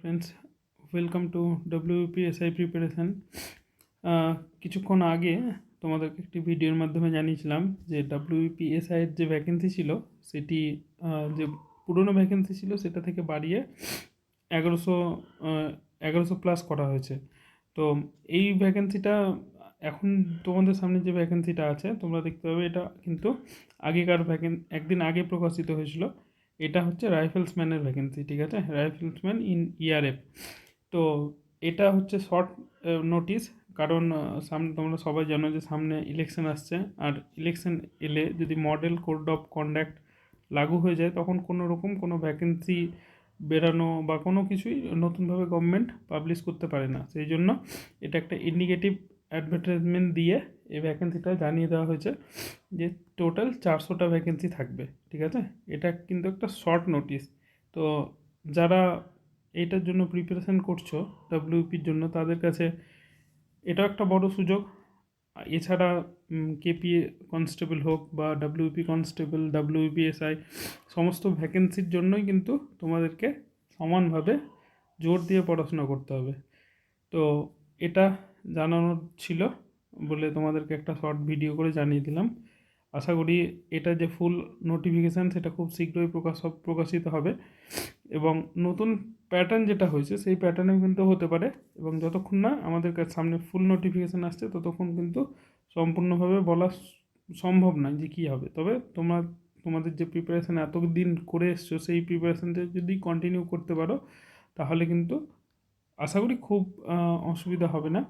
Friends, welcome to WPSI preparation. কিছুক্ষণ আগে তোমাদেরকে একটি ভিডিওর মাধ্যমে জানিয়েছিলাম যে ডব্লিউপিএসআইয়ের যে ভ্যাকেন্সি ছিল সেটি যে পুরনো ভ্যাকেন্সি ছিল সেটা থেকে বাড়িয়ে 1100 1100 প্লাস করা হয়েছে। তো এই ভ্যাকেন্সিটা এখন তোমাদের সামনে যে ভ্যাকেন্সিটা আছে তোমরা দেখতে পাবে, এটা কিন্তু আগেকার একদিন আগে প্রকাশিত হয়েছিল। এটা হচ্ছে রাইফেলসম্যানের ভ্যাকেন্সি, ঠিক আছে, রাইফেলসম্যান ইন ইআরএফ। তো এটা হচ্ছে শর্ট নোটিশ, কারণ সামনে তোমরা সবাই জানো যে সামনে ইলেকশন আসছে, আর ইলেকশন এলে যদি মডেল কোড অফ কন্ডাক্ট লাগু হয়ে যায় তখন কোনো রকম কোনো ভ্যাকেন্সি বেরানো বা কোনো কিছুই নতুনভাবে গভর্নমেন্ট পাবলিশ করতে পারে না। সেই জন্য এটা একটা ইন্ডিকেটিভ অ্যাডভার্টাইজমেন্ট দিয়ে এই ভ্যাকেন্সিটা জানিয়ে দেওয়া হয়েছে যে টোটাল 400টা ভ্যাকেন্সি থাকবে, ঠিক আছে। এটা কিন্তু একটা শর্ট নোটিশ। তো যারা এইটার জন্য প্রিপারেশান করছো ডাব্লিউপির জন্য, তাদের কাছে এটাও একটা বড় সুযোগ। এছাড়া কেপি কনস্টেবল হোক বা ডাব্লিউপি কনস্টেবল, ডাব্লিউপিএসআই, সমস্ত ভ্যাকেন্সির জন্যই কিন্তু তোমাদেরকে সমানভাবে জোর দিয়ে পড়াশোনা করতে হবে। তো এটা জানানোর ছিল বলে তোমাদেরকে একটা শর্ট ভিডিও করে জানিয়ে দিলাম। আশা করি এটা যে ফুল নোটিফিকেশান সেটা খুব শীঘ্রই প্রকাশিত হবে, এবং নতুন প্যাটার্ন যেটা হয়েছে সেই প্যাটার্নেও কিন্তু হতে পারে। এবং যতক্ষণ না আমাদের কাছে সামনে ফুল নোটিফিকেশান আসছে ততক্ষণ কিন্তু সম্পূর্ণভাবে বলা সম্ভব নয় যে কী হবে। তবে তোমাদের যে প্রিপারেশান এতদিন করে এসছো সেই প্রিপারেশানটা যদি কন্টিনিউ করতে পারো তাহলে কিন্তু আশা করি খুব অসুবিধা হবে না।